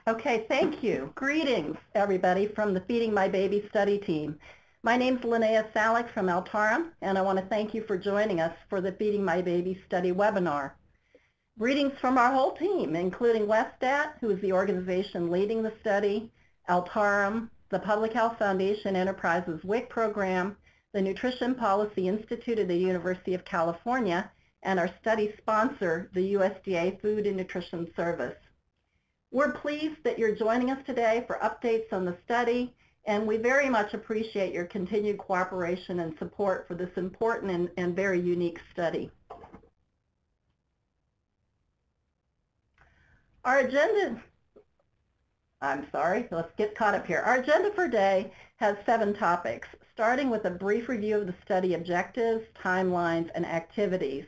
Okay, thank you. Greetings, everybody, from the Feeding My Baby study team. My name's Linnea Salick from Altarum, and I want to thank you for joining us for the Feeding My Baby study webinar. Greetings from our whole team, including Westat, who is the organization leading the study, Altarum, the Public Health Foundation Enterprises WIC program, the Nutrition Policy Institute of the University of California, and our study sponsor, the USDA Food and Nutrition Service. We're pleased that you're joining us today for updates on the study, and we very much appreciate your continued cooperation and support for this important and very unique study. Our agenda, let's get caught up here. Our agenda for today has 7 topics, starting with a brief review of the study objectives, timelines, and activities.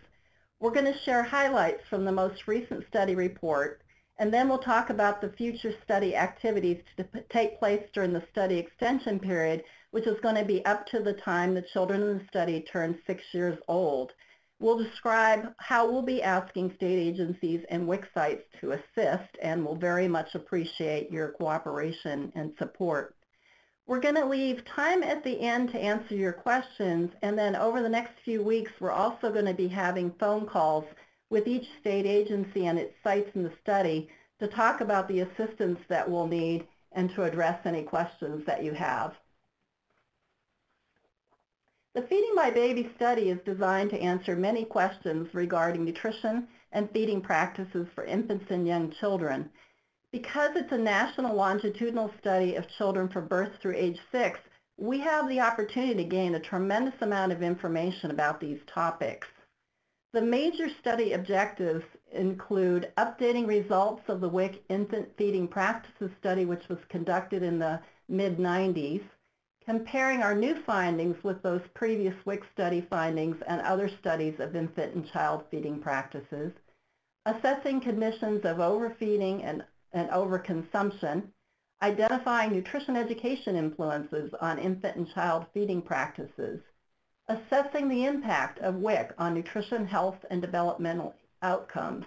We're going to share highlights from the most recent study report, and then we'll talk about the future study activities to take place during the study extension period, which is going to be up to the time the children in the study turn 6 years old. We'll describe how we'll be asking state agencies and WIC sites to assist, and we'll very much appreciate your cooperation and support. We're going to leave time at the end to answer your questions, and then over the next few weeks we're also going to be having phone calls with each state agency and its sites in the study to talk about the assistance that we'll need and to address any questions that you have. The Feeding My Baby study is designed to answer many questions regarding nutrition and feeding practices for infants and young children. Because it's a national longitudinal study of children from birth through age 6, we have the opportunity to gain a tremendous amount of information about these topics. The major study objectives include updating results of the WIC Infant Feeding Practices Study, which was conducted in the mid-90s, comparing our new findings with those previous WIC study findings and other studies of infant and child feeding practices, assessing conditions of overfeeding and overconsumption, identifying nutrition education influences on infant and child feeding practices, assessing the impact of WIC on nutrition, health, and developmental outcomes,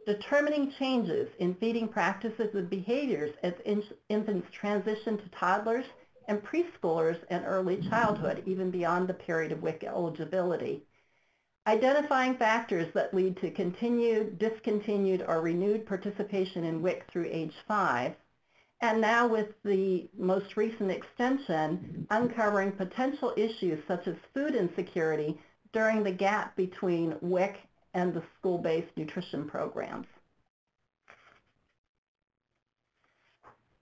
determining changes in feeding practices and behaviors as infants transition to toddlers and preschoolers and early childhood, even beyond the period of WIC eligibility, identifying factors that lead to continued, discontinued, or renewed participation in WIC through age 5, and now with the most recent extension, uncovering potential issues such as food insecurity during the gap between WIC and the school-based nutrition programs.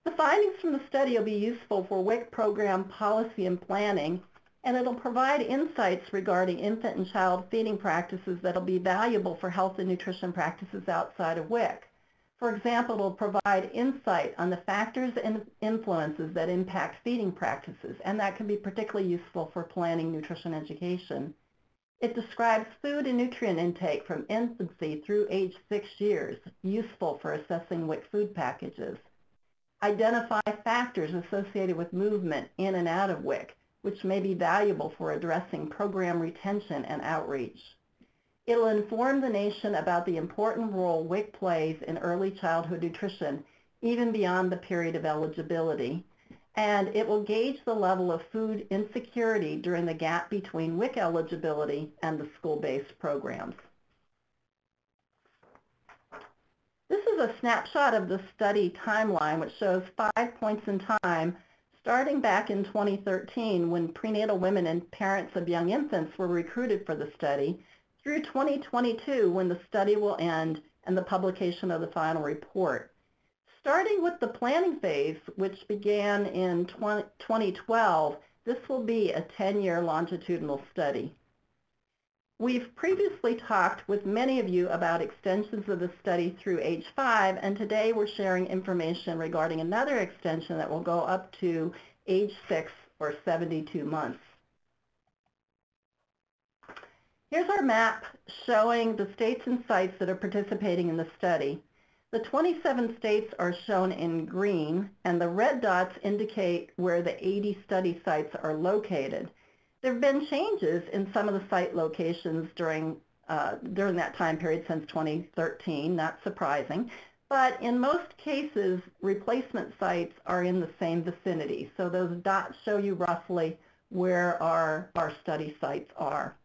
The findings from the study will be useful for WIC program policy and planning, and it'll provide insights regarding infant and child feeding practices that'll be valuable for health and nutrition practices outside of WIC. For example, it will provide insight on the factors and influences that impact feeding practices, and that can be particularly useful for planning nutrition education. It describes food and nutrient intake from infancy through age 6 years, useful for assessing WIC food packages. Identify factors associated with movement in and out of WIC, which may be valuable for addressing program retention and outreach. It'll inform the nation about the important role WIC plays in early childhood nutrition, even beyond the period of eligibility. And it will gauge the level of food insecurity during the gap between WIC eligibility and the school-based programs. This is a snapshot of the study timeline, which shows 5 points in time, starting back in 2013 when prenatal women and parents of young infants were recruited for the study, through 2022 when the study will end and the publication of the final report. Starting with the planning phase, which began in 2012, this will be a 10-year longitudinal study. We've previously talked with many of you about extensions of the study through age 5, and today we're sharing information regarding another extension that will go up to age 6 or 72 months. Here's our map showing the states and sites that are participating in the study. The 27 states are shown in green, and the red dots indicate where the 80 study sites are located. There have been changes in some of the site locations during that time period since 2013, not surprising, but in most cases, replacement sites are in the same vicinity. So those dots show you roughly where our study sites are.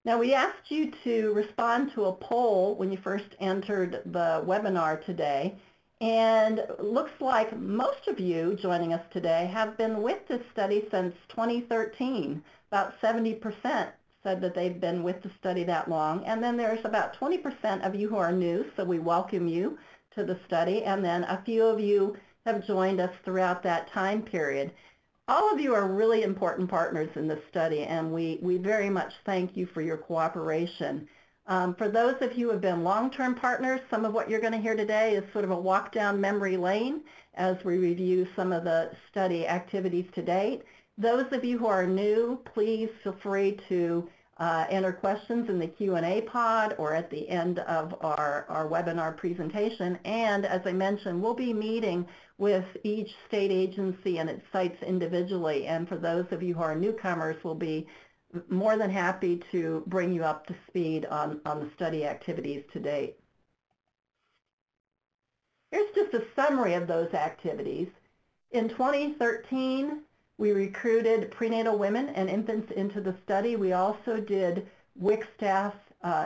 Now, we asked you to respond to a poll when you first entered the webinar today, and it looks like most of you joining us today have been with this study since 2013. About 70% said that they've been with the study that long, and then there's about 20% of you who are new, so we welcome you to the study, and then a few of you have joined us throughout that time period. All of you are really important partners in this study, and we very much thank you for your cooperation. For those of you who have been long-term partners, some of what you're going to hear today is sort of a walk down memory lane as we review some of the study activities to date. Those of you who are new, please feel free to enter questions in the Q&A pod or at the end of our webinar presentation. And as I mentioned, we'll be meeting with each state agency and its sites individually. And for those of you who are newcomers, we'll be more than happy to bring you up to speed on the study activities to date. Here's just a summary of those activities. In 2013, we recruited prenatal women and infants into the study. We also did WIC staff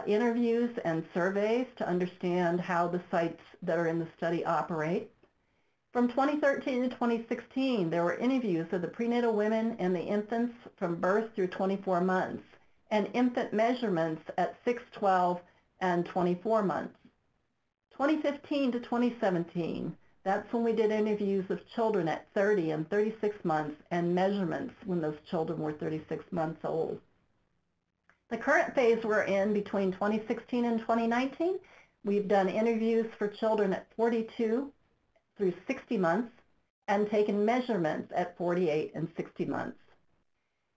interviews and surveys to understand how the sites that are in the study operate. From 2013 to 2016, there were interviews of the prenatal women and the infants from birth through 24 months, and infant measurements at 6, 12, and 24 months. 2015 to 2017, that's when we did interviews of children at 30 and 36 months and measurements when those children were 36 months old. The current phase we're in between 2016 and 2019, we've done interviews for children at 42 through 60 months and taken measurements at 48 and 60 months.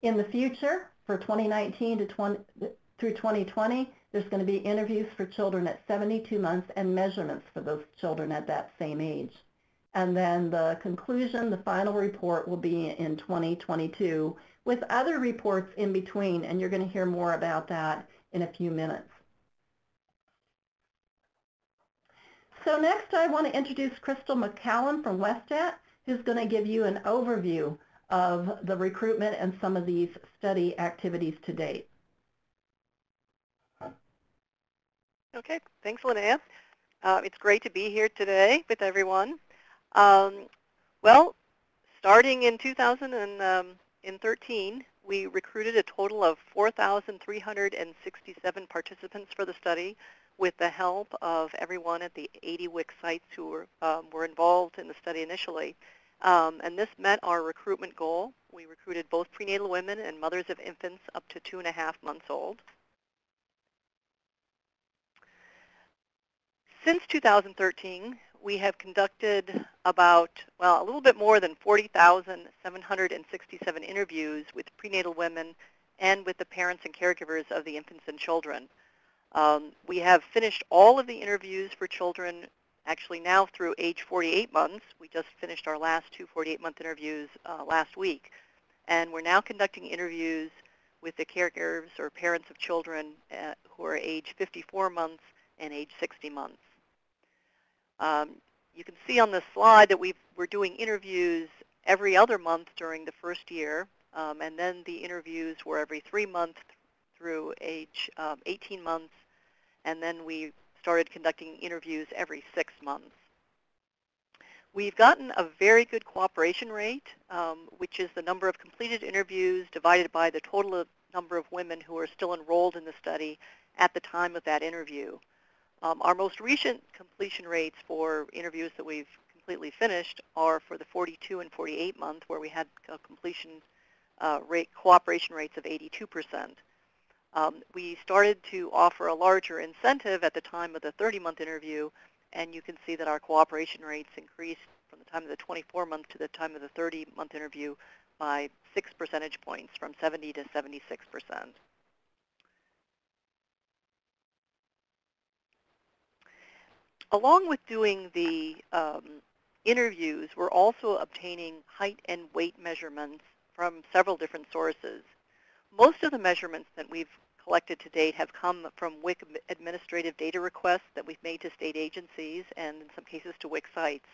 In the future, for 2019 to through 2020, there's going to be interviews for children at 72 months and measurements for those children at that same age. And then the conclusion, the final report, will be in 2022 with other reports in between, and you're going to hear more about that in a few minutes. So next I want to introduce Crystal McCallum from Westat, who's going to give you an overview of the recruitment and some of these study activities to date. Okay, thanks, Linnea. It's great to be here today with everyone. Well, starting in 2013, we recruited a total of 4,367 participants for the study with the help of everyone at the 80 WIC sites who were involved in the study initially. And this met our recruitment goal. We recruited both prenatal women and mothers of infants up to 2.5 months old. Since 2013, we have conducted about, well, a little bit more than 40,767 interviews with prenatal women and with the parents and caregivers of the infants and children. We have finished all of the interviews for children actually now through age 48 months. We just finished our last 2 48-month interviews last week. And we're now conducting interviews with the caregivers or parents of children who are age 54 months and age 60 months. You can see on the slide that we're doing interviews every other month during the first year, and then the interviews were every 3 months through age 18 months, and then we started conducting interviews every 6 months. We've gotten a very good cooperation rate, which is the number of completed interviews divided by the total number of women who are still enrolled in the study at the time of that interview. Our most recent completion rates for interviews that we've completely finished are for the 42 and 48 month, where we had a completion cooperation rates of 82%. We started to offer a larger incentive at the time of the 30-month interview, and you can see that our cooperation rates increased from the time of the 24-month to the time of the 30-month interview by 6 percentage points, from 70 to 76%. Along with doing the interviews, we're also obtaining height and weight measurements from several different sources. Most of the measurements that we've collected to date have come from WIC administrative data requests that we've made to state agencies and in some cases to WIC sites.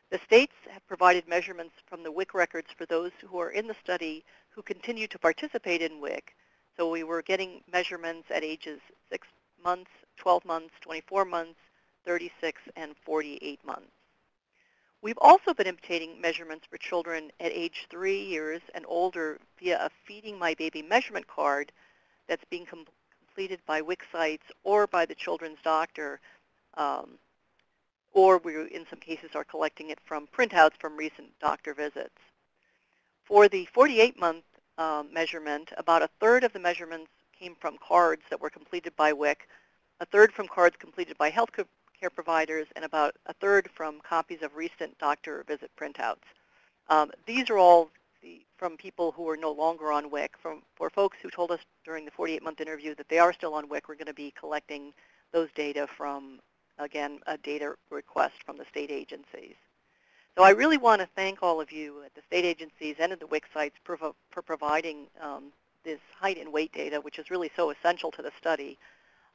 The states have provided measurements from the WIC records for those who are in the study who continue to participate in WIC. So we were getting measurements at ages 6 months, 12 months, 24 months, 36, and 48 months. We've also been obtaining measurements for children at age 3 years and older via a Feeding My Baby measurement card that's being completed by WIC sites or by the children's doctor, or we, in some cases, are collecting it from printouts from recent doctor visits. For the 48-month measurement, about a third of the measurements came from cards that were completed by WIC, a third from cards completed by health care providers, and about a third from copies of recent doctor visit printouts. These are all from people who are no longer on WIC. For folks who told us during the 48-month interview that they are still on WIC, we're going to be collecting those data from, again, a data request from the state agencies. So I really want to thank all of you at the state agencies and at the WIC sites for providing this height and weight data, which is really so essential to the study.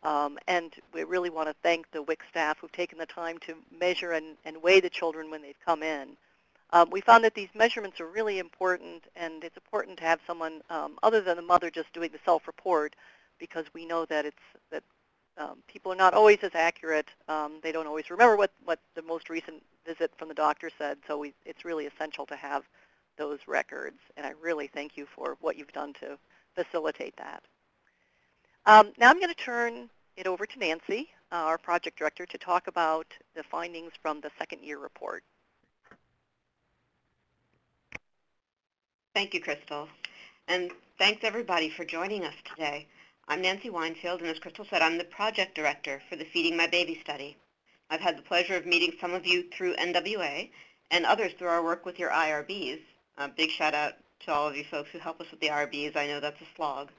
And we really want to thank the WIC staff who've taken the time to measure and weigh the children when they've come in. We found that these measurements are really important, and it's important to have someone other than the mother just doing the self-report, because we know that people are not always as accurate. They don't always remember what the most recent visit from the doctor said, so it's really essential to have those records, and I really thank you for what you've done to facilitate that. Now I'm going to turn it over to Nancy, our project director, to talk about the findings from the second year report. Thank you, Crystal, and thanks everybody for joining us today. I'm Nancy Weinfield, and as Crystal said, I'm the project director for the Feeding My Baby study. I've had the pleasure of meeting some of you through NWA and others through our work with your IRBs. A big shout out to all of you folks who help us with the IRBs. I know that's a slog.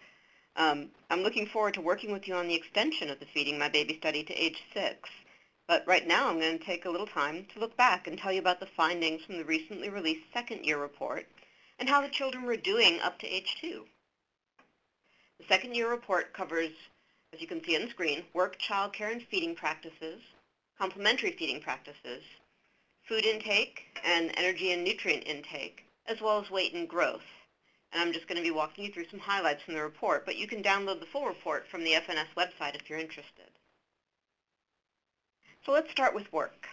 I'm looking forward to working with you on the extension of the Feeding My Baby study to age 6. But right now I'm going to take a little time to look back and tell you about the findings from the recently released second year report and how the children were doing up to age 2. The second year report covers, as you can see on the screen, work, child care, and feeding practices, complementary feeding practices, food intake, and energy and nutrient intake, as well as weight and growth. And I'm just going to be walking you through some highlights from the report, but you can download the full report from the FNS website if you're interested. So let's start with work.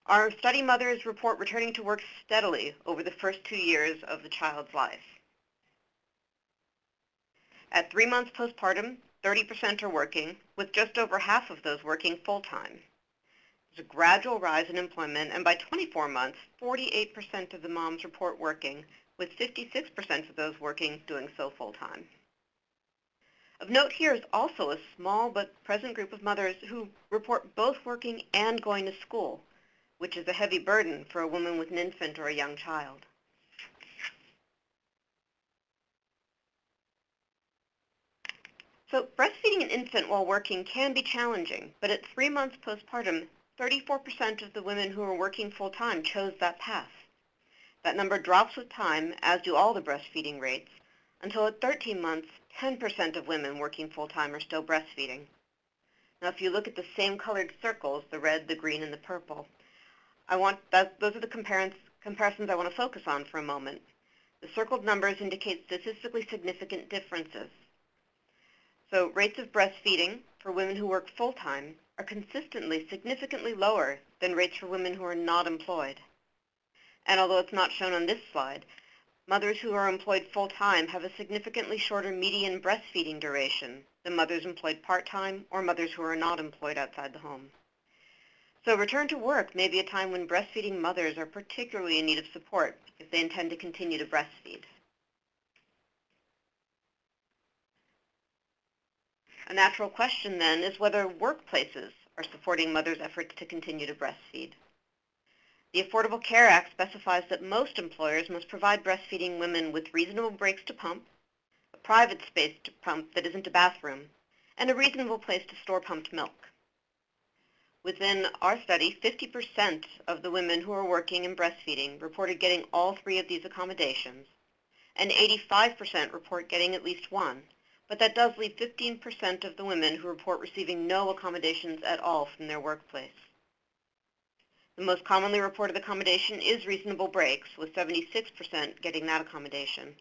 Our study mothers report returning to work steadily over the first 2 years of the child's life. At 3 months postpartum, 30% are working, with just over half of those working full-time. There's a gradual rise in employment, and by 24 months, 48% of the moms report working, with 56% of those working doing so full-time. Of note here is also a small but present group of mothers who report both working and going to school, which is a heavy burden for a woman with an infant or a young child. So breastfeeding an infant while working can be challenging, but at 3 months postpartum, 34% of the women who are working full-time chose that path. That number drops with time, as do all the breastfeeding rates, until at 13 months, 10% of women working full-time are still breastfeeding. Now, if you look at the same colored circles, the red, the green, and the purple, those are the comparisons I want to focus on for a moment. The circled numbers indicate statistically significant differences. So rates of breastfeeding for women who work full-time are consistently significantly lower than rates for women who are not employed. And although it's not shown on this slide, mothers who are employed full-time have a significantly shorter median breastfeeding duration than mothers employed part-time or mothers who are not employed outside the home. So return to work may be a time when breastfeeding mothers are particularly in need of support if they intend to continue to breastfeed. A natural question then is whether workplaces are supporting mothers' efforts to continue to breastfeed. The Affordable Care Act specifies that most employers must provide breastfeeding women with reasonable breaks to pump, a private space to pump that isn't a bathroom, and a reasonable place to store pumped milk. Within our study, 50% of the women who are working and breastfeeding reported getting all 3 of these accommodations, and 85% report getting at least one, but that does leave 15% of the women who report receiving no accommodations at all from their workplace. The most commonly reported accommodation is reasonable breaks, with 76% getting that accommodation,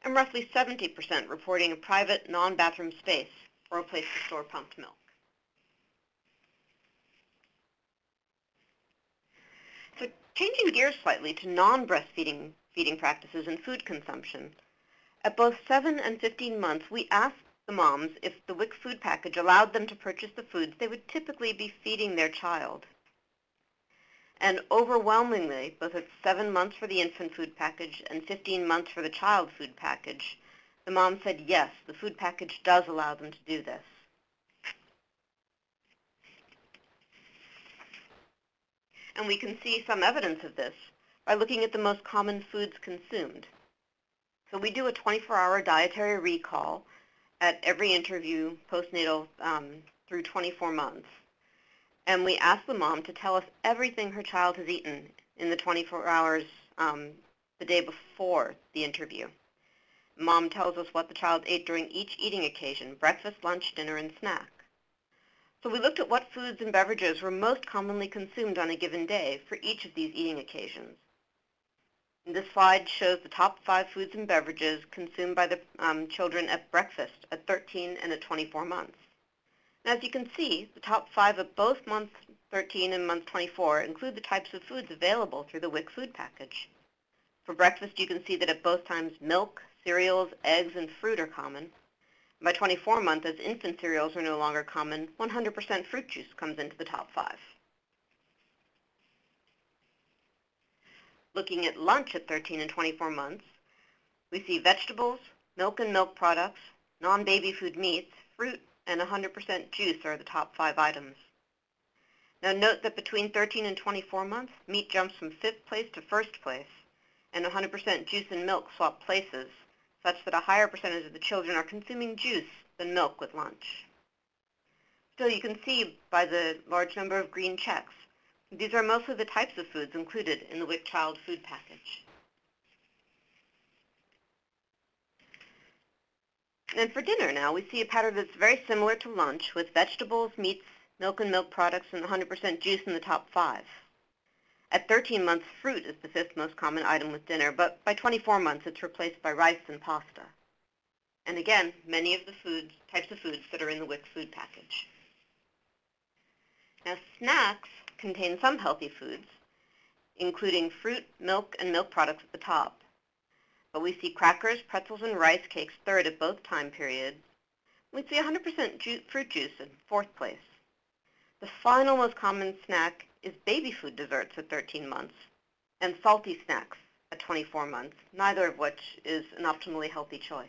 and roughly 70% reporting a private, non-bathroom space or a place to store pumped milk. So changing gears slightly to non-breastfeeding feeding practices and food consumption, at both 7 and 15 months, we asked the moms if the WIC food package allowed them to purchase the foods they would typically be feeding their child. And overwhelmingly, both at 7 months for the infant food package and 15 months for the child food package, the mom said yes, the food package does allow them to do this. And we can see some evidence of this by looking at the most common foods consumed. So we do a 24-hour dietary recall at every interview postnatal through 24 months. And we ask the mom to tell us everything her child has eaten in the 24 hours the day before the interview. Mom tells us what the child ate during each eating occasion, breakfast, lunch, dinner, and snack. So we looked at what foods and beverages were most commonly consumed on a given day for each of these eating occasions. And this slide shows the top 5 foods and beverages consumed by the children at breakfast at 13 and at 24 months. And as you can see, the top 5 of both month 13 and month 24 include the types of foods available through the WIC food package. For breakfast, you can see that at both times milk, cereals, eggs, and fruit are common. By 24 months, as infant cereals are no longer common, 100% fruit juice comes into the top 5. Looking at lunch at 13 and 24 months, we see vegetables, milk and milk products, non-baby food meats, fruit, and 100% juice are the top 5 items. Now note that between 13 and 24 months, meat jumps from 5th place to 1st place, and 100% juice and milk swap places, such that a higher percentage of the children are consuming juice than milk with lunch. Still, you can see by the large number of green checks, these are mostly the types of foods included in the WIC child food package. And for dinner now, we see a pattern that's very similar to lunch, with vegetables, meats, milk and milk products, and 100% juice in the top 5. At 13 months, fruit is the 5th most common item with dinner, but by 24 months, it's replaced by rice and pasta. And again, many of the types of foods that are in the WIC food package. Now, snacks contain some healthy foods, including fruit, milk, and milk products at the top. But we see crackers, pretzels, and rice cakes 3rd at both time periods. We see 100% fruit juice in 4th place. The final most common snack is baby food desserts at 13 months and salty snacks at 24 months, neither of which is an optimally healthy choice.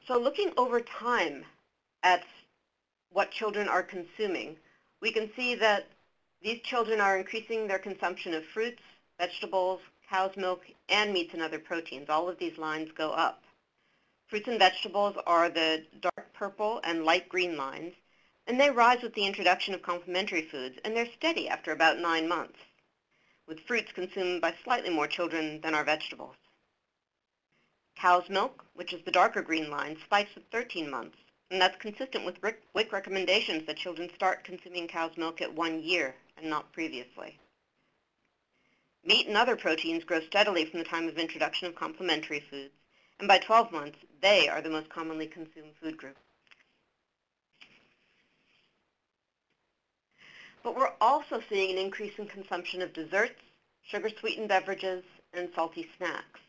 So looking over time at what children are consuming, we can see that these children are increasing their consumption of fruits, vegetables, cow's milk, and meats and other proteins. All of these lines go up. Fruits and vegetables are the dark purple and light green lines, and they rise with the introduction of complementary foods, and they're steady after about 9 months, with fruits consumed by slightly more children than our vegetables. Cow's milk, which is the darker green line, spikes at 13 months, and that's consistent with WIC recommendations that children start consuming cow's milk at 1 year and not previously. Meat and other proteins grow steadily from the time of introduction of complementary foods, and by 12 months, they are the most commonly consumed food group. But we're also seeing an increase in consumption of desserts, sugar-sweetened beverages, and salty snacks.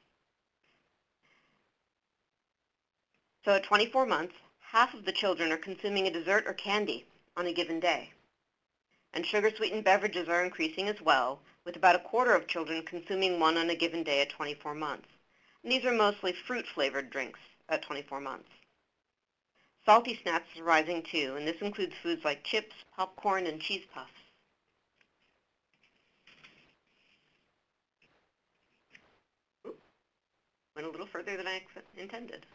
So at 24 months, half of the children are consuming a dessert or candy on a given day. And sugar-sweetened beverages are increasing as well, with about 1/4 of children consuming one on a given day at 24 months. And these are mostly fruit-flavored drinks at 24 months. Salty snacks are rising too, and this includes foods like chips, popcorn, and cheese puffs. Oops, went a little further than I intended.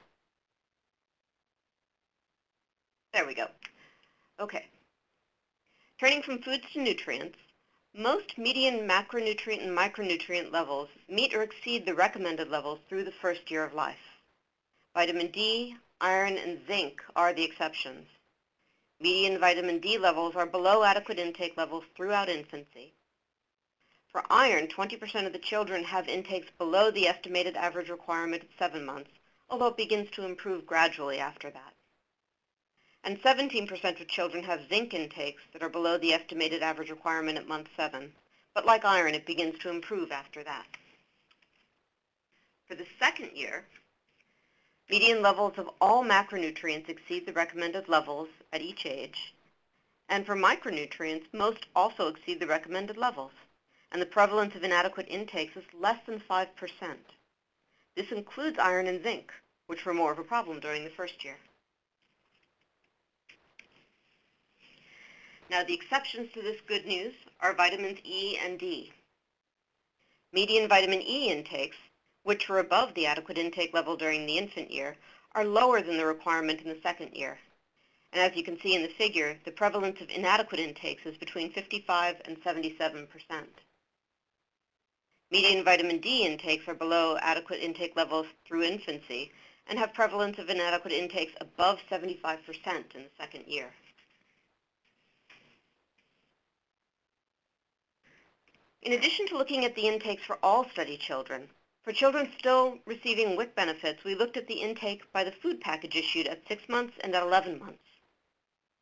There we go. Okay. Turning from foods to nutrients, Most median macronutrient and micronutrient levels meet or exceed the recommended levels through the first year of life. Vitamin D, iron, and zinc are the exceptions. Median vitamin D levels are below adequate intake levels throughout infancy. For iron, 20% of the children have intakes below the estimated average requirement at 7 months, although it begins to improve gradually after that. And 17% of children have zinc intakes that are below the estimated average requirement at month 7, but like iron, it begins to improve after that. For the second year, median levels of all macronutrients exceed the recommended levels at each age, and for micronutrients, most also exceed the recommended levels, and the prevalence of inadequate intakes is less than 5%. This includes iron and zinc, which were more of a problem during the first year. Now, the exceptions to this good news are vitamins E and D. Median vitamin E intakes, which were above the adequate intake level during the infant year, are lower than the requirement in the second year. And as you can see in the figure, the prevalence of inadequate intakes is between 55 and 77%. Median vitamin D intakes are below adequate intake levels through infancy and have prevalence of inadequate intakes above 75% in the second year. In addition to looking at the intakes for all study children, for children still receiving WIC benefits, we looked at the intake by the food package issued at 6 months and at 11 months.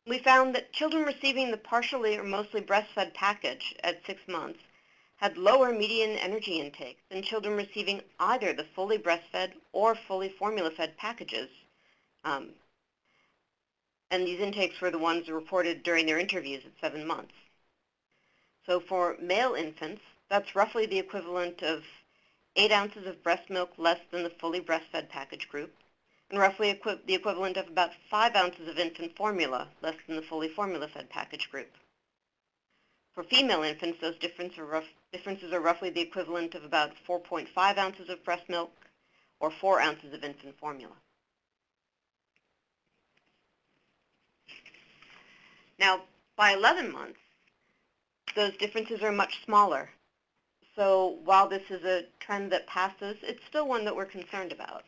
We found that children receiving the partially or mostly breastfed package at 6 months had lower median energy intake than children receiving either the fully breastfed or fully formula-fed packages. And these intakes were the ones reported during their interviews at 7 months. So for male infants, that's roughly the equivalent of 8 ounces of breast milk less than the fully breastfed package group, and roughly the equivalent of about 5 ounces of infant formula less than the fully formula-fed package group. For female infants, those differences are roughly the equivalent of about 4.5 ounces of breast milk or 4 ounces of infant formula. Now, by 11 months, those differences are much smaller. So while this is a trend that passes, it's still one that we're concerned about.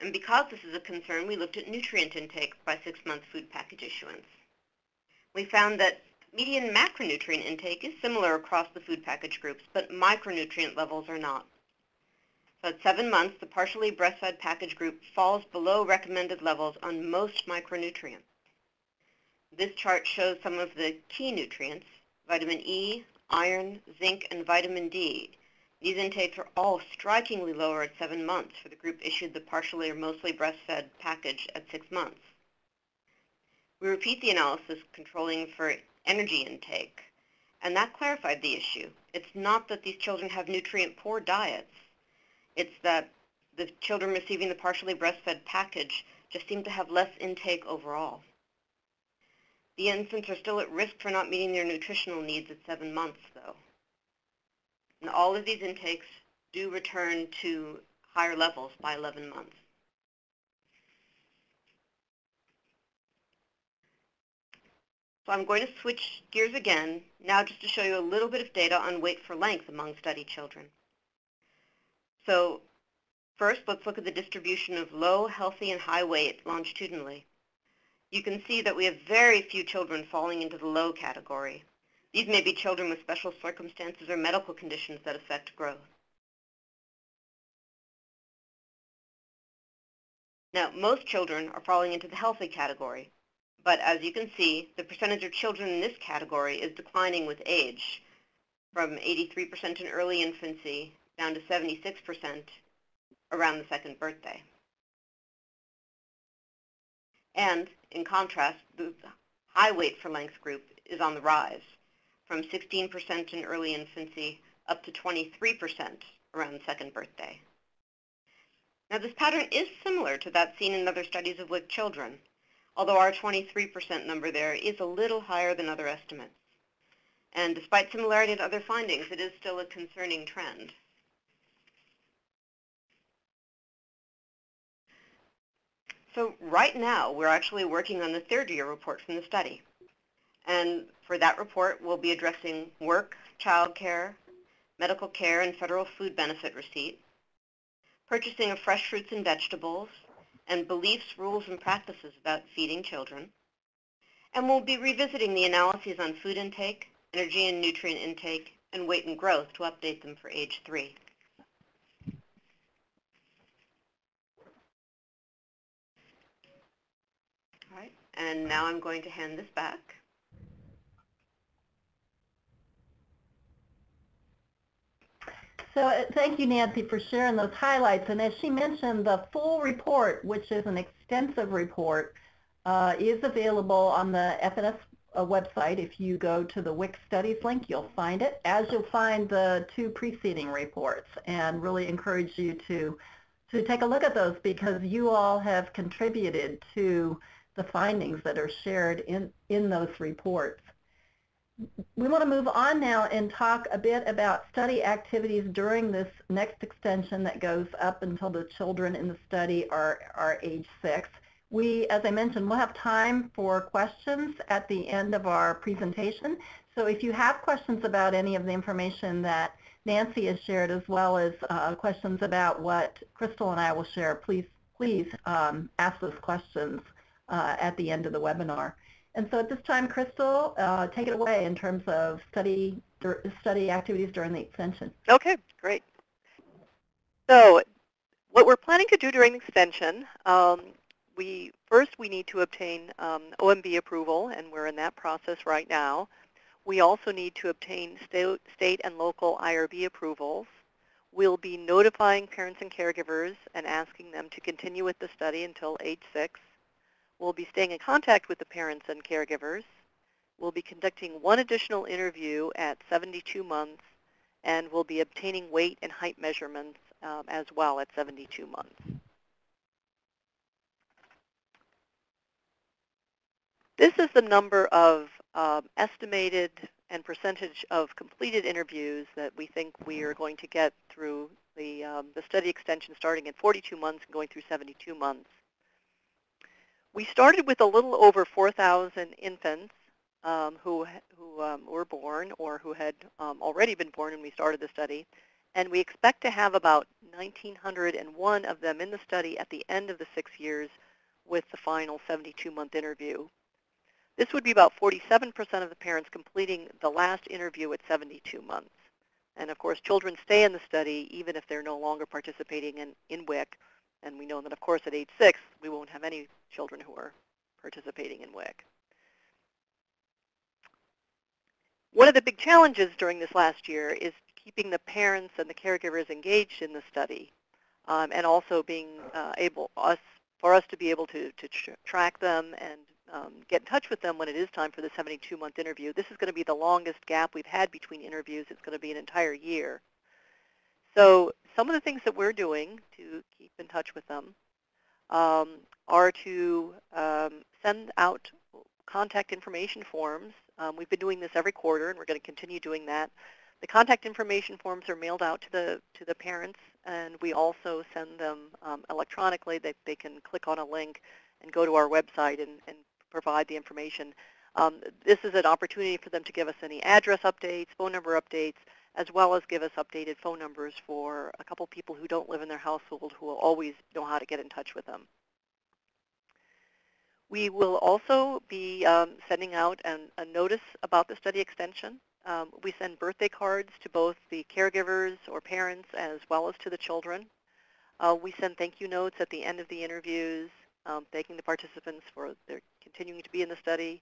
And because this is a concern, we looked at nutrient intake by 6-month food package issuance. We found that median macronutrient intake is similar across the food package groups, but micronutrient levels are not. So at 7 months, the partially breastfed package group falls below recommended levels on most micronutrients. This chart shows some of the key nutrients, vitamin E, iron, zinc, and vitamin D. These intakes are all strikingly lower at 7 months for the group issued the partially or mostly breastfed package at 6 months. We repeat the analysis controlling for energy intake, and that clarified the issue. It's not that these children have nutrient-poor diets. It's that the children receiving the partially breastfed package just seem to have less intake overall. The infants are still at risk for not meeting their nutritional needs at 7 months, though. And all of these intakes do return to higher levels by 11 months. So I'm going to switch gears again, now just to show you a little bit of data on weight for length among study children. So first, let's look at the distribution of low, healthy, and high weight longitudinally. You can see that we have very few children falling into the low category. These may be children with special circumstances or medical conditions that affect growth. Now, most children are falling into the healthy category, but as you can see, the percentage of children in this category is declining with age, from 83% in early infancy down to 76% around the second birthday. And, in contrast, the high weight for length group is on the rise, from 16% in early infancy up to 23% around the second birthday. Now, this pattern is similar to that seen in other studies of WIC children, although our 23% number there is a little higher than other estimates. And despite similarity to other findings, it is still a concerning trend. So right now, we're actually working on the third-year report from the study. And for that report, we'll be addressing work, child care, medical care, and federal food benefit receipt, purchasing of fresh fruits and vegetables, and beliefs, rules, and practices about feeding children. And we'll be revisiting the analyses on food intake, energy and nutrient intake, and weight and growth to update them for age 3. All right, and now I'm going to hand this back. So thank you, Nancy, for sharing those highlights. And as she mentioned, the full report, which is an extensive report, is available on the FNS website. If you go to the WIC Studies link, you'll find it, as you'll find the 2 preceding reports, and really encourage you to take a look at those, because you all have contributed to the findings that are shared in those reports. We want to move on now and talk a bit about study activities during this next extension that goes up until the children in the study are age 6. We, as I mentioned, we'll have time for questions at the end of our presentation. So if you have questions about any of the information that Nancy has shared, as well as questions about what Crystal and I will share, please ask those questions at the end of the webinar. And so at this time, Crystal, take it away in terms of study activities during the extension. Okay, great. So what we're planning to do during the extension, first we need to obtain OMB approval, and we're in that process right now. We also need to obtain state and local IRB approvals. We'll be notifying parents and caregivers and asking them to continue with the study until age 6. We'll be staying in contact with the parents and caregivers. We'll be conducting 1 additional interview at 72 months, and we'll be obtaining weight and height measurements as well at 72 months. This is the number of estimated and percentage of completed interviews that we think we are going to get through the study extension, starting at 42 months and going through 72 months. We started with a little over 4,000 infants who were born or who had already been born when we started the study, and we expect to have about 1,901 of them in the study at the end of the 6 years with the final 72-month interview. This would be about 47% of the parents completing the last interview at 72 months. And of course, children stay in the study even if they're no longer participating in WIC. And we know that, of course, at age 6, we won't have any children who are participating in WIC. One of the big challenges during this last year is keeping the parents and the caregivers engaged in the study, and also being for us to be able to track them and get in touch with them when it is time for the 72-month interview. This is going to be the longest gap we've had between interviews. It's going to be an entire year. So some of the things that we're doing to keep in touch with them are to send out contact information forms. We've been doing this every quarter, and we're going to continue doing that. The contact information forms are mailed out to the parents, and we also send them electronically. They can click on a link and go to our website and provide the information. This is an opportunity for them to give us any address updates, phone number updates, as well as give us updated phone numbers for a couple people who don't live in their household who will always know how to get in touch with them. We will also be sending out a notice about the study extension. We send birthday cards to both the caregivers or parents as well as to the children. We send thank you notes at the end of the interviews, thanking the participants for their continuing to be in the study.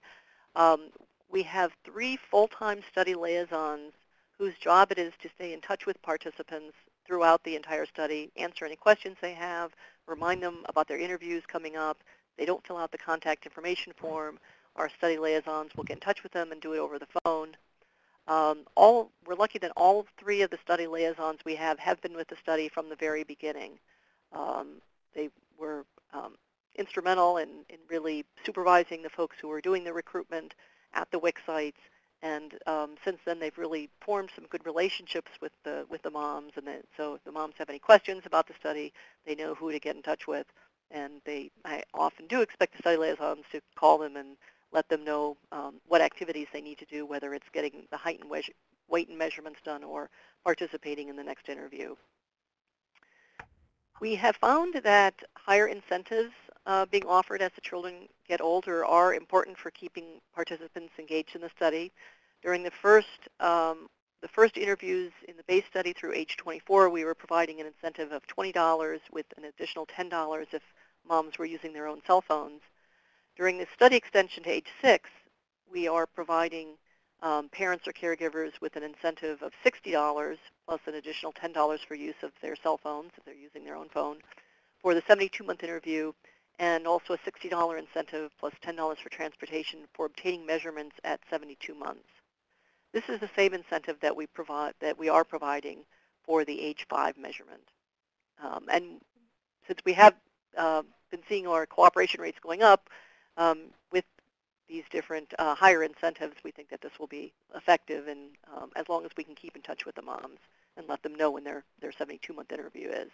We have 3 full-time study liaisons whose job it is to stay in touch with participants throughout the entire study, answer any questions they have, remind them about their interviews coming up. They don't fill out the contact information form. Our study liaisons will get in touch with them and do it over the phone. We're lucky that all 3 of the study liaisons we have been with the study from the very beginning. They were instrumental in really supervising the folks who were doing the recruitment at the WIC sites, and since then they've really formed some good relationships with the moms, and so if the moms have any questions about the study, they know who to get in touch with, and I often do expect the study liaisons to call them and let them know what activities they need to do, whether it's getting the height and weight and measurements done or participating in the next interview. We have found that higher incentives being offered as the children get older are important for keeping participants engaged in the study. During the first interviews in the base study through age 24, we were providing an incentive of $20 with an additional $10 if moms were using their own cell phones. During the study extension to age 6, we are providing parents or caregivers with an incentive of $60 plus an additional $10 for use of their cell phones if they're using their own phone for the 72-month interview, and also a $60 incentive plus $10 for transportation for obtaining measurements at 72 months. This is the same incentive that we are providing for the age 5 measurement. And since we have been seeing our cooperation rates going up with these different higher incentives, we think that this will be effective, and as long as we can keep in touch with the moms and let them know when their 72-month interview is.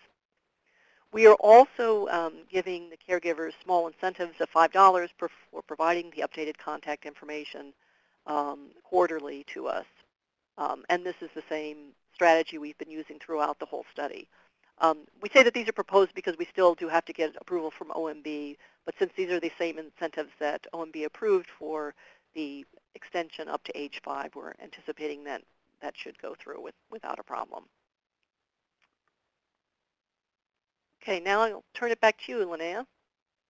We are also giving the caregivers small incentives of $5 for providing the updated contact information quarterly to us. And this is the same strategy we've been using throughout the whole study. We say that these are proposed because we still do have to get approval from OMB, but since these are the same incentives that OMB approved for the extension up to age 5, we're anticipating that that should go through without a problem. Okay, now I'll turn it back to you, Linnea.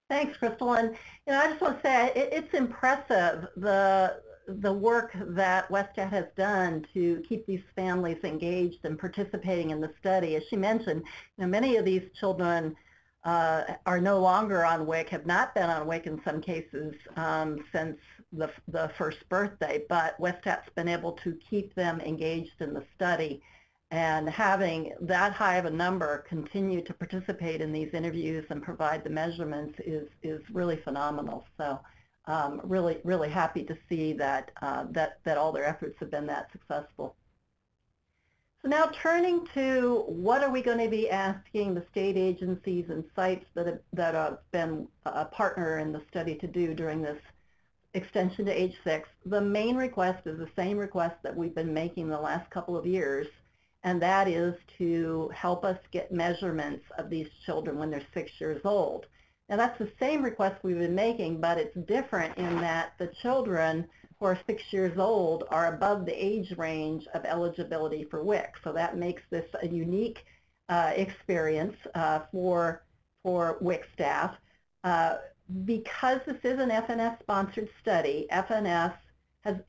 Thanks, Crystal. And I just want to say it's impressive the work that WestStat has done to keep these families engaged and participating in the study. As she mentioned, many of these children are no longer on WIC, have not been on WIC in some cases since the first birthday, but WestStat's been able to keep them engaged in the study. And having that high of a number continue to participate in these interviews and provide the measurements is really phenomenal. So really happy to see that all their efforts have been that successful. So now turning to what are we going to be asking the state agencies and sites that have been a partner in the study to do during this extension to age 6. The main request is the same request that we've been making the last couple of years, and that is to help us get measurements of these children when they're 6 years old. Now that's the same request we've been making, but it's different in that the children who are 6 years old are above the age range of eligibility for WIC. So that makes this a unique experience for WIC staff. Because this is an FNS-sponsored study, FNS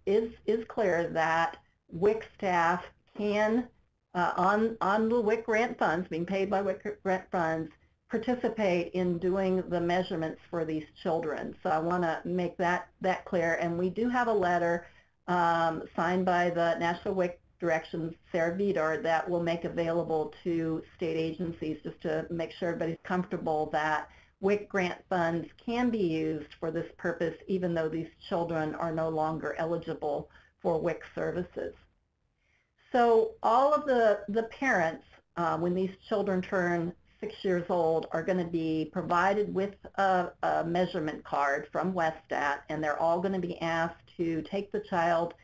is clear that WIC staff can, on the WIC grant funds, being paid by WIC grant funds, participate in doing the measurements for these children. So I want to make that clear. And we do have a letter signed by the National WIC Directions, Sarah Vidar, that will make available to state agencies just to make sure everybody's comfortable that WIC grant funds can be used for this purpose, even though these children are no longer eligible for WIC services. So all of the parents, when these children turn 6 years old, are going to be provided with a measurement card from WestStat, and they're all going to be asked to take the child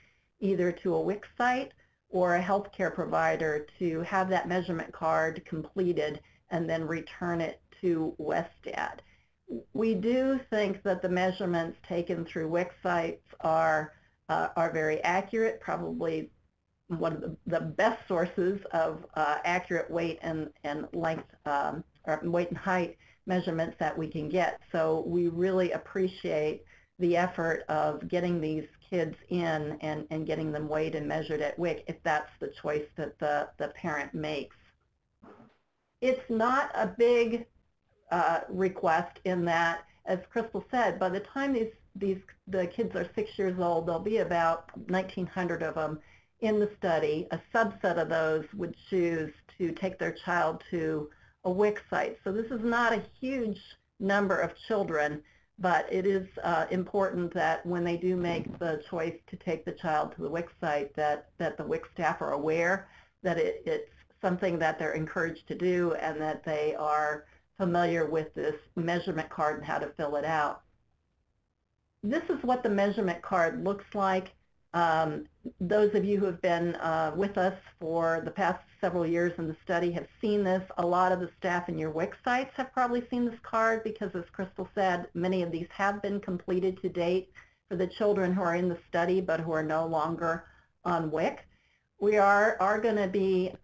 either to a WIC site or a healthcare provider to have that measurement card completed and then return it to WestStat. We do think that the measurements taken through WIC sites are very accurate, probably one of the best sources of accurate weight and length, or weight and height measurements that we can get. So we really appreciate the effort of getting these kids in and getting them weighed and measured at WIC if that's the choice that the parent makes. It's not a big request in that, as Crystal said, by the time the kids are 6 years old, there'll be about 1,900 of them in the study. A subset of those would choose to take their child to a WIC site. So this is not a huge number of children, but it is important that when they do make the choice to take the child to the WIC site, that the WIC staff are aware that it's something that they're encouraged to do and that they are familiar with this measurement card and how to fill it out. this is what the measurement card looks like. Those of you who have been with us for the past several years in the study have seen this. A lot of the staff in your WIC sites have probably seen this card because, as Crystal said, many of these have been completed to date for the children who are in the study but who are no longer on WIC. We are going to be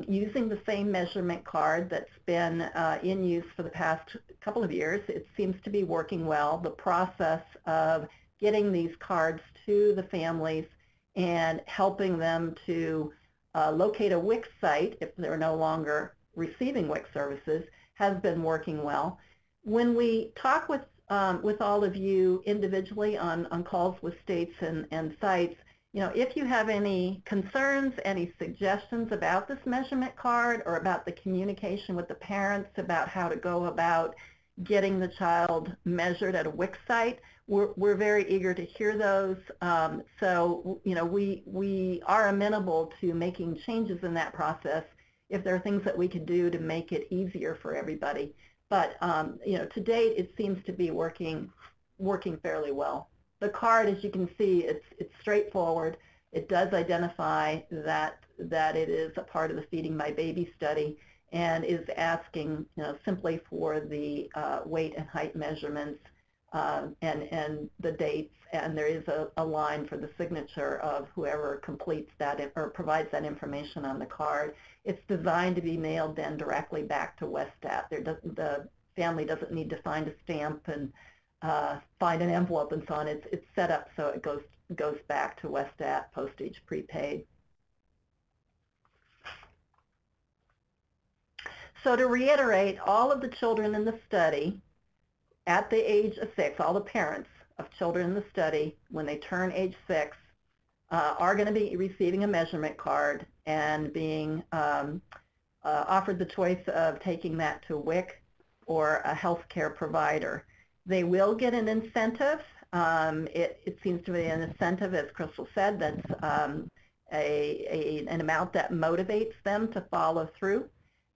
using the same measurement card that's been in use for the past couple of years. It seems to be working well. The process of getting these cards to the families and helping them to locate a WIC site if they're no longer receiving WIC services has been working well. When we talk with all of you individually on calls with states and sites, you know, if you have any concerns, any suggestions about this measurement card or about the communication with the parents about how to go about getting the child measured at a WIC site, we're very eager to hear those. So, you know, we are amenable to making changes in that process if there are things that we could do to make it easier for everybody. But, you know, to date, it seems to be working fairly well. The card, as you can see, it's straightforward. It does identify that it is a part of the Feeding My Baby study and is asking, you know, simply for the weight and height measurements and the dates, and there is a line for the signature of whoever completes that or provides that information on the card. It's designed to be mailed then directly back to WESTAT. The family doesn't need to find a stamp and find an envelope and so on. It's set up so it goes back to WESTAT, postage prepaid. So to reiterate, all of the children in the study at the age of 6, all the parents of children in the study, when they turn age 6, are going to be receiving a measurement card and being offered the choice of taking that to WIC or a healthcare provider. They will get an incentive. It seems to be an incentive, as Crystal said, that's an amount that motivates them to follow through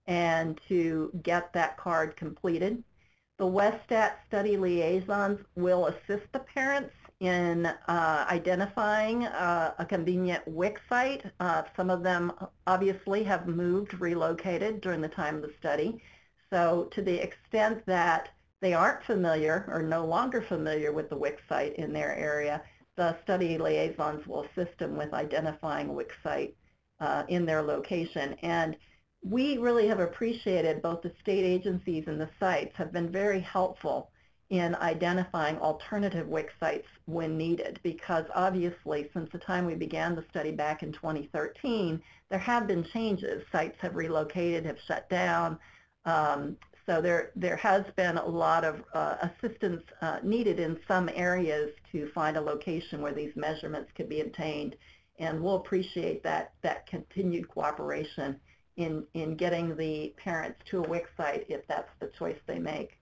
and to get that card completed. The WESTAT study liaisons will assist the parents in identifying a convenient WIC site. Some of them obviously have moved, relocated during the time of the study. So to the extent that they aren't familiar or no longer familiar with the WIC site in their area, the study liaisons will assist them with identifying a WIC site in their location. And we really have appreciated both the state agencies and the sites have been very helpful in identifying alternative WIC sites when needed, because obviously since the time we began the study back in 2013, there have been changes. Sites have relocated, have shut down. So there has been a lot of assistance needed in some areas to find a location where these measurements could be obtained, and we'll appreciate that continued cooperation in getting the parents to a WIC site if that's the choice they make.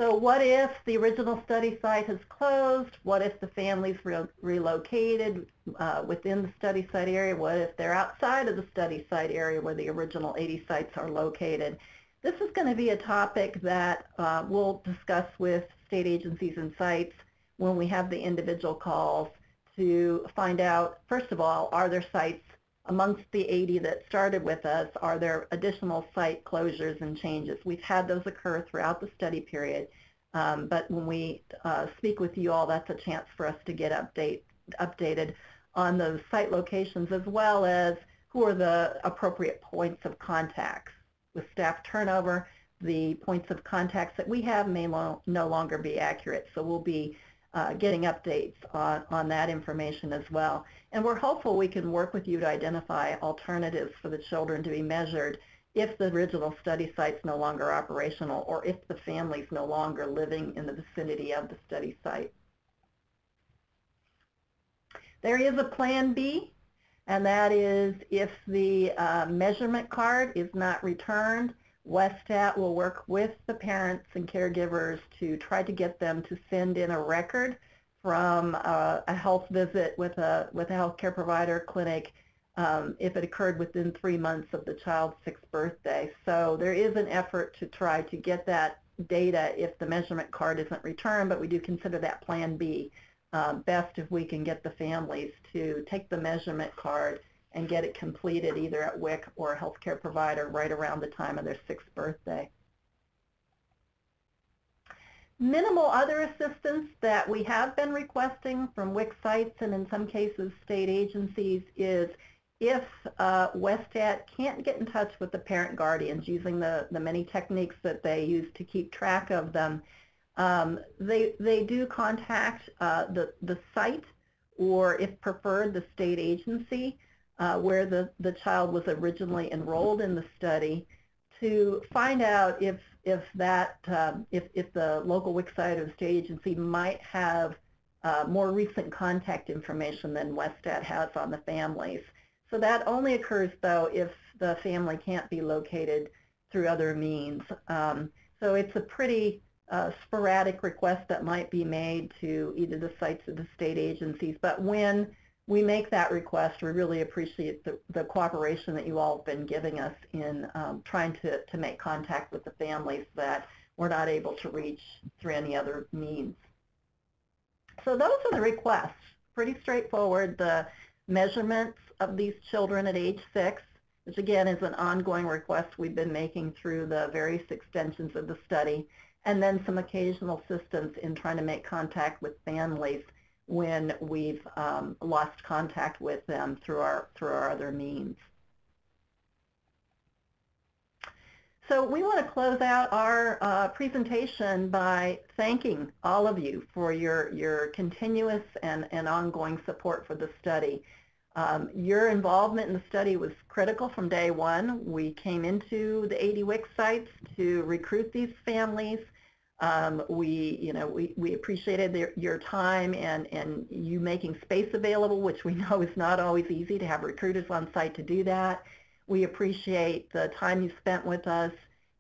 So what if the original study site has closed? What if the family's relocated within the study site area? What if they're outside of the study site area where the original 80 sites are located? This is going to be a topic that we'll discuss with state agencies and sites when we have the individual calls to find out, first of all, are there sites amongst the 80 that started with us? Are there additional site closures and changes? We've had those occur throughout the study period, but when we speak with you all, that's a chance for us to get updated on those site locations, as well as who are the appropriate points of contacts. With staff turnover, the points of contacts that we have may no longer be accurate, so we'll be getting updates on that information as well. And we're hopeful we can work with you to identify alternatives for the children to be measured if the original study site's no longer operational or if the family's no longer living in the vicinity of the study site. There is a plan B, and that is if the measurement card is not returned, WESTAT will work with the parents and caregivers to try to get them to send in a record from a health visit with a healthcare provider clinic if it occurred within 3 months of the child's 6th birthday. So there is an effort to try to get that data if the measurement card isn't returned, but we do consider that plan B. Best if we can get the families to take the measurement card and get it completed either at WIC or a healthcare provider right around the time of their 6th birthday. Minimal other assistance that we have been requesting from WIC sites and in some cases state agencies is if WESTAT can't get in touch with the parent guardians using the many techniques that they use to keep track of them, they do contact the site or, if preferred, the state agency where the child was originally enrolled in the study to find out if the local WIC site or the state agency might have more recent contact information than WESTAT has on the families. So that only occurs, though, if the family can't be located through other means. So it's a pretty sporadic request that might be made to either the sites or the state agencies. But when we make that request, we really appreciate the cooperation that you all have been giving us in trying to make contact with the families that we're not able to reach through any other means. So those are the requests. Pretty straightforward. The measurements of these children at age 6, which again is an ongoing request we've been making through the various extensions of the study, and then some occasional assistance in trying to make contact with families when we've lost contact with them through our other means. So we want to close out our presentation by thanking all of you for your continuous and ongoing support for the study. Your involvement in the study was critical from day one. We came into the 80 WIC sites to recruit these families. We appreciated your time and you making space available, which we know is not always easy to have recruiters on site to do that. We appreciate the time you spent with us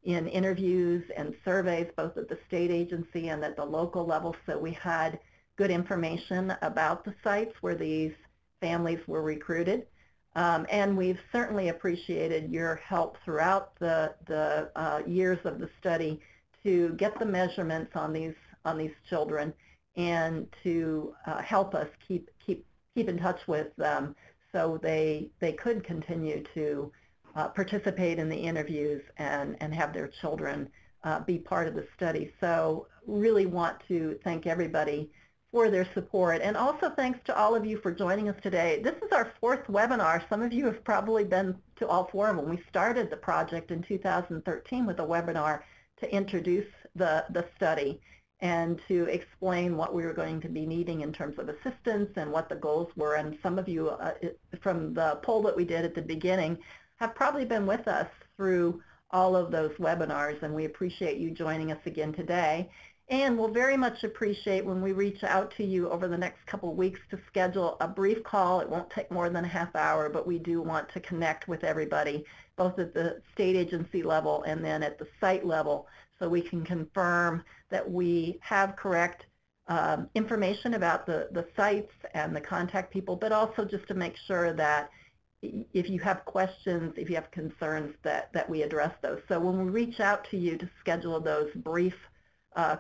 in interviews and surveys, both at the state agency and at the local level, so we had good information about the sites where these families were recruited. And we've certainly appreciated your help throughout the years of the study to get the measurements on these children and to help us keep in touch with them so they could continue to participate in the interviews and have their children be part of the study. So really want to thank everybody for their support, and also thanks to all of you for joining us today. This is our 4th webinar. Some of you have probably been to all 4 of them. We started the project in 2013 with a webinar to introduce the study and to explain what we were going to be needing in terms of assistance and what the goals were. And some of you, from the poll that we did at the beginning, have probably been with us through all of those webinars, and we appreciate you joining us again today. And we'll very much appreciate when we reach out to you over the next couple of weeks to schedule a brief call. It won't take more than a half hour, but we do want to connect with everybody, both at the state agency level and then at the site level, so we can confirm that we have correct information about the sites and the contact people, but also just to make sure that if you have questions, if you have concerns, that we address those. So when we reach out to you to schedule those brief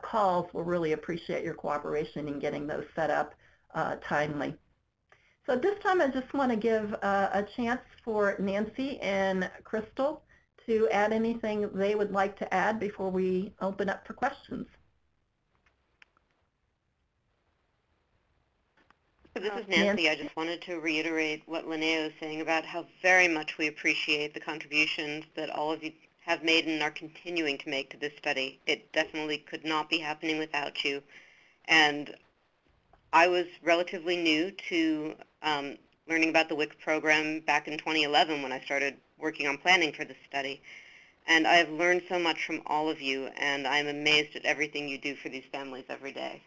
calls, we'll really appreciate your cooperation in getting those set up timely. So at this time, I just want to give a chance for Nancy and Crystal to add anything they would like to add before we open up for questions. This is Nancy. I just wanted to reiterate what Linnea was saying about how very much we appreciate the contributions that all of you have made and are continuing to make to this study. It definitely could not be happening without you. And I was relatively new to learning about the WIC program back in 2011 when I started working on planning for this study. And I have learned so much from all of you, and I'm amazed at everything you do for these families every day.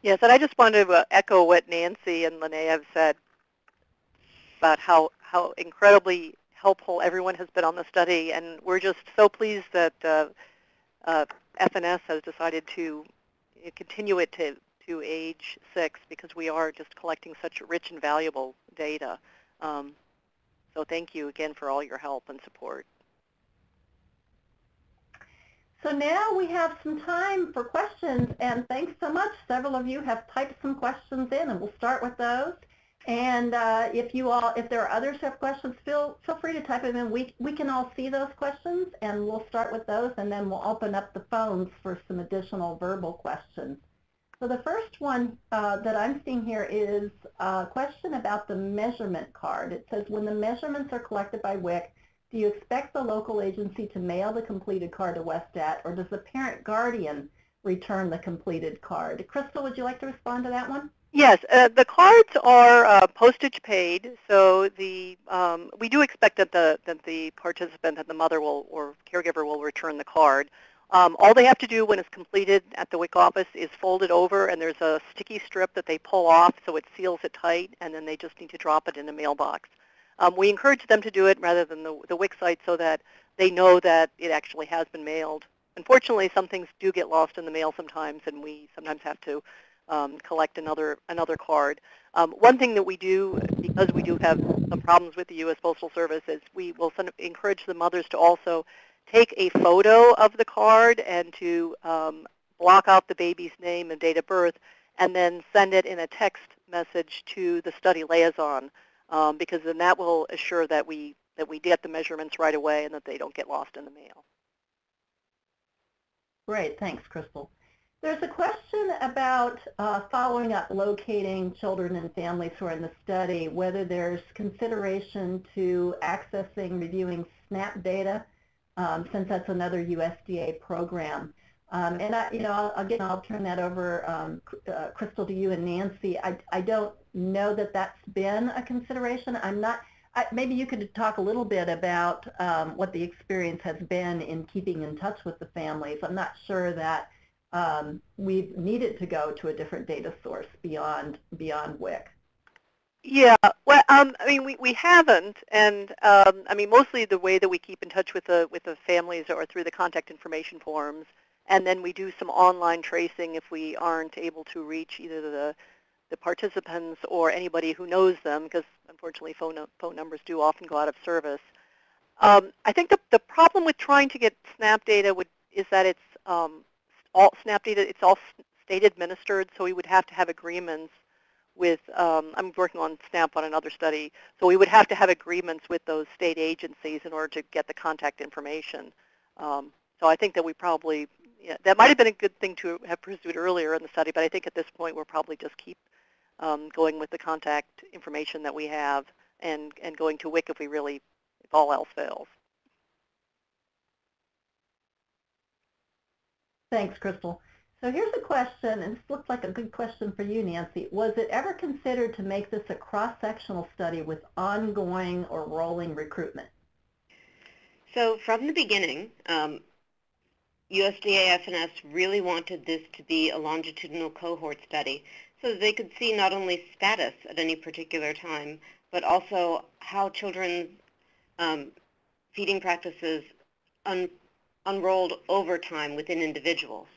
Yes, and I just wanted to echo what Nancy and Linnea have said about how incredibly helpful everyone has been on the study, and we're just so pleased that FNS has decided to continue it to age 6 because we are just collecting such rich and valuable data. So thank you again for all your help and support. So now we have some time for questions, and thanks so much. Several of you have typed some questions in, and we'll start with those. And if there are others who have questions, feel free to type them in. We can all see those questions, and we'll start with those, and then we'll open up the phones for some additional verbal questions. So the first one that I'm seeing here is a question about the measurement card. It says, when the measurements are collected by WIC, do you expect the local agency to mail the completed card to WSDAT, or does the parent guardian return the completed card? Crystal, would you like to respond to that one? Yes, the cards are postage paid, so we do expect that the participant, that the mother or caregiver will return the card. All they have to do when it's completed at the WIC office is fold it over, and there's a sticky strip that they pull off so it seals it tight, and then they just need to drop it in a mailbox. We encourage them to do it rather than the WIC site so that they know that it actually has been mailed. Unfortunately, some things do get lost in the mail sometimes, and we sometimes have to collect another card. One thing that we do, because we do have some problems with the U.S. Postal Service, is we will encourage the mothers to also take a photo of the card and to block out the baby's name and date of birth, and then send it in a text message to the study liaison, because then that will assure that we get the measurements right away and that they don't get lost in the mail. Great, thanks, Crystal. There's a question about following up locating children and families who are in the study, whether there's consideration to accessing, reviewing SNAP data, since that's another USDA program. And I'll turn that over, Crystal, to you and Nancy. I don't know that that's been a consideration. Maybe you could talk a little bit about what the experience has been in keeping in touch with the families. I'm not sure that we've needed to go to a different data source beyond WIC. Yeah, well, I mean, we haven't, and I mean, mostly the way that we keep in touch with the families are through the contact information forms, and then we do some online tracing if we aren't able to reach either the participants or anybody who knows them, because unfortunately phone numbers do often go out of service. I think the problem with trying to get SNAP data is that it's all SNAP data. It's all state administered, so we would have to have agreements with. I'm working on SNAP on another study, so we would have to have agreements with those state agencies in order to get the contact information. So I think that we probably, that might have been a good thing to have pursued earlier in the study, but I think at this point we'll probably just keep going with the contact information that we have and going to WIC if all else fails. Thanks, Crystal. So here's a question, and this looks like a good question for you, Nancy. Was it ever considered to make this a cross-sectional study with ongoing or rolling recruitment? So from the beginning, USDA FNS really wanted this to be a longitudinal cohort study so that they could see not only status at any particular time, but also how children's feeding practices unrolled over time within individuals.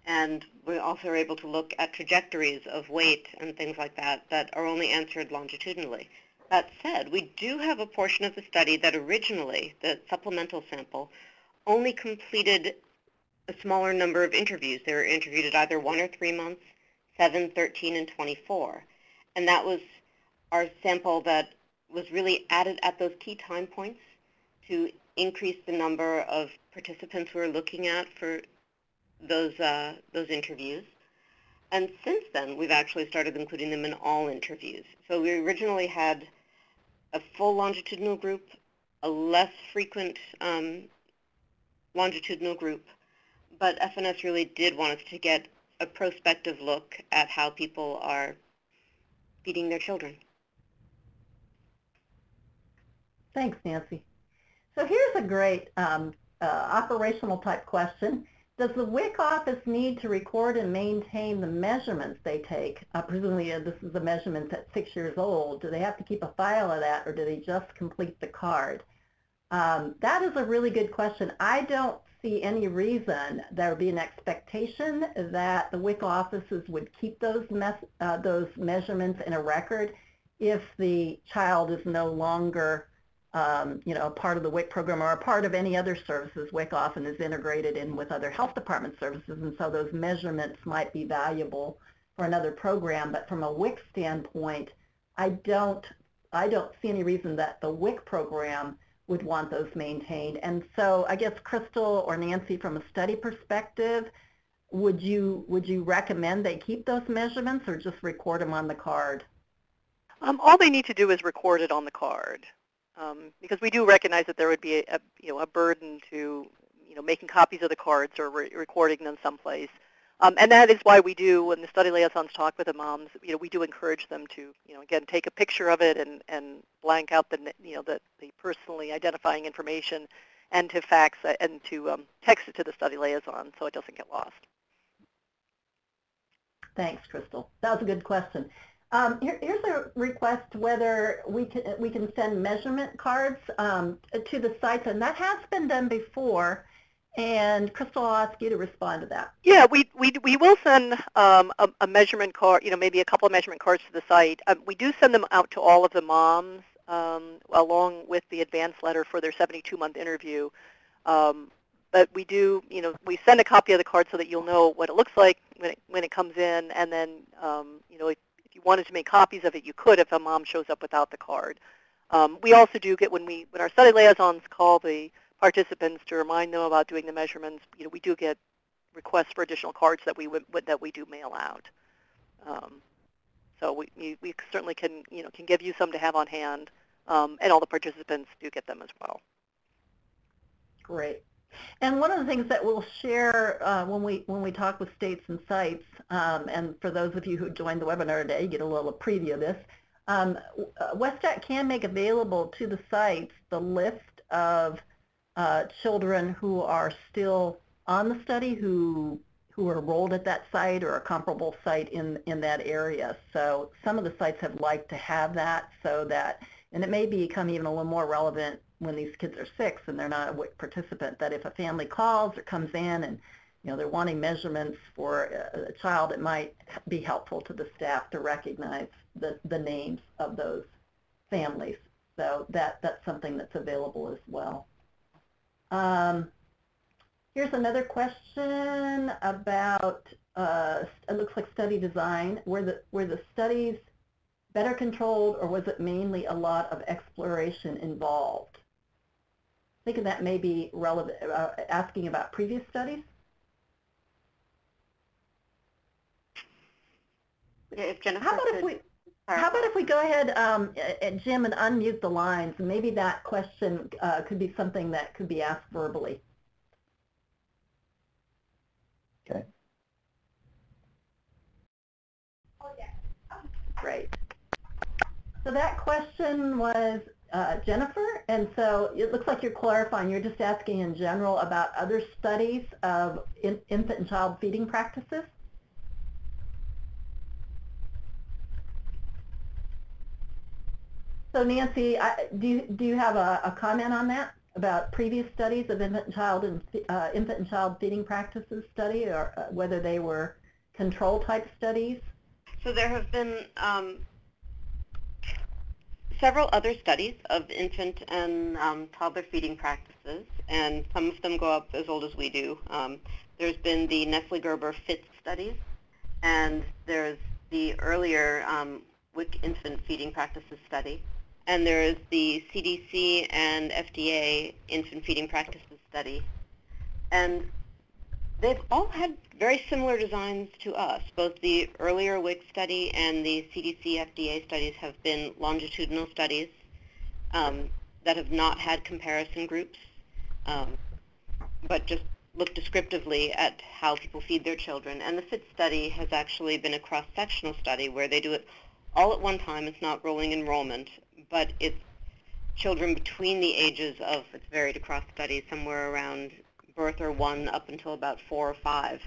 And we also are able to look at trajectories of weight and things like that that are only answered longitudinally. That said, we do have a portion of the study that originally, the supplemental sample, only completed a smaller number of interviews. They were interviewed at either 1 or 3 months, 7, 13, and 24. And that was our sample that was really added at those key time points to increase the number of participants we were looking at for those interviews. And since then, we've actually started including them in all interviews. So we originally had a full longitudinal group, a less frequent longitudinal group, but FNS really did want us to get a prospective look at how people are feeding their children. Thanks, Nancy. So here's a great operational type question. Does the WIC office need to record and maintain the measurements they take? Presumably this is the measurements at 6 years old. Do they have to keep a file of that, or do they just complete the card? That is a really good question. I don't see any reason there would be an expectation that the WIC offices would keep those measurements in a record if the child is no longer you know, part of the WIC program or a part of any other services. WIC often is integrated in with other health department services, and so those measurements might be valuable for another program. But from a WIC standpoint, I don't see any reason that the WIC program would want those maintained. And so I guess Crystal or Nancy, from a study perspective, would you recommend they keep those measurements or just record them on the card? All they need to do is record it on the card, because we do recognize that there would be a burden to making copies of the cards or recording them someplace. And that is why we do, when the study liaisons talk with the moms, we do encourage them to, again, take a picture of it and blank out the personally identifying information, and to fax and to text it to the study liaison so it doesn't get lost. Thanks, Crystal. That was a good question. Here's a request whether we can send measurement cards to the sites, and that has been done before. And Crystal, I'll ask you to respond to that. Yeah, we will send a measurement card, maybe a couple of measurement cards to the site. We do send them out to all of the moms along with the advance letter for their 72-month interview. But we do, we send a copy of the card so that you'll know what it looks like when it comes in, and then, if you wanted to make copies of it, you could if a mom shows up without the card. We also do get, when our study liaisons call the participants to remind them about doing the measurements, we do get requests for additional cards that we do mail out. So we certainly can give you some to have on hand, and all the participants do get them as well. Great. And one of the things that we'll share when we talk with states and sites, and for those of you who joined the webinar today, you get a little preview of this. WESTAT can make available to the sites the list of children who are still on the study who are enrolled at that site or a comparable site in that area. So some of the sites have liked to have that, so that, and it may become even a little more relevant when these kids are 6 and they're not a WIC participant, that if a family calls or comes in and they're wanting measurements for a child, it might be helpful to the staff to recognize the names of those families. So that's something that's available as well. Here's another question about it looks like study design. Were the studies better controlled, or was it mainly a lot of exploration involved? Thinking that may be relevant, asking about previous studies. If Jennifer how about if we go ahead, Jim, and unmute the lines? Maybe that question could be something that could be asked verbally. Okay. Great. So that question was Jennifer, and so it looks like you're clarifying. You're just asking in general about other studies of infant and child feeding practices. So Nancy, do you have a comment on that about previous studies of infant and child feeding practices study, or whether they were control type studies? So there have been several other studies of infant and toddler feeding practices, and some of them go up as old as we do. There's been the Nestle-Gerber FITS studies, and there's the earlier WIC infant feeding practices study, and there is the CDC and FDA infant feeding practices study. And they've all had very similar designs to us. Both the earlier WIC study and the CDC FDA studies have been longitudinal studies that have not had comparison groups, but just look descriptively at how people feed their children. And the FIT study has actually been a cross-sectional study where they do it all at one time. It's not rolling enrollment, but it's children between the ages of, it's varied across studies, somewhere around birth or 1 up until about 4 or 5.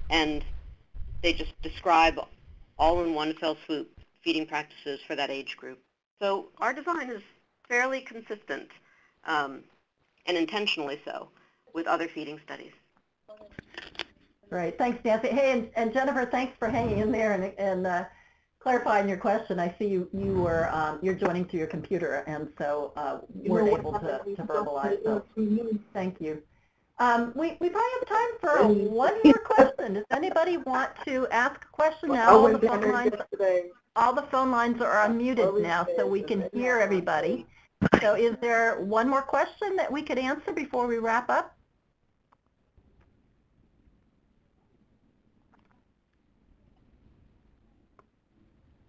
And they just describe all in one fell swoop feeding practices for that age group. So our design is fairly consistent, and intentionally so, with other feeding studies. Right. Thanks, Nancy. Hey, and Jennifer, thanks for hanging in there and clarifying your question, I see you're joining through your computer, and so weren't able to verbalize. So thank you. We probably have time for one more question. Does anybody want to ask a question now? All the phone lines are unmuted now, so we can hear everybody. So is there one more question that we could answer before we wrap up?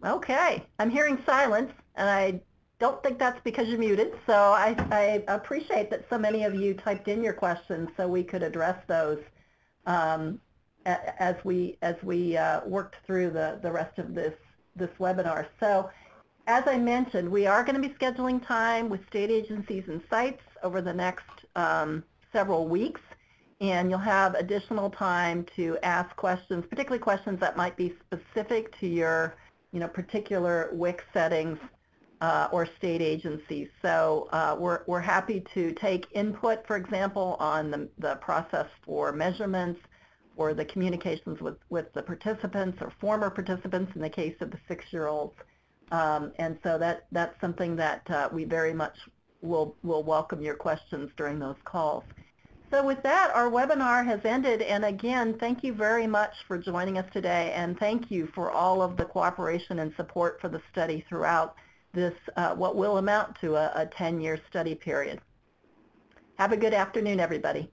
Okay, I'm hearing silence, and I don't think that's because you're muted, so I appreciate that so many of you typed in your questions so we could address those as we worked through the rest of this webinar. So as I mentioned, we are going to be scheduling time with state agencies and sites over the next several weeks, and you'll have additional time to ask questions, particularly questions that might be specific to your particular WIC settings or state agencies. So we're happy to take input, for example, on the process for measurements or the communications with the participants or former participants in the case of the 6-year-olds. And so that's something that we very much will welcome your questions during those calls. So with that, our webinar has ended, and again, thank you very much for joining us today, and thank you for all of the cooperation and support for the study throughout this, what will amount to a 10-year study period. Have a good afternoon, everybody.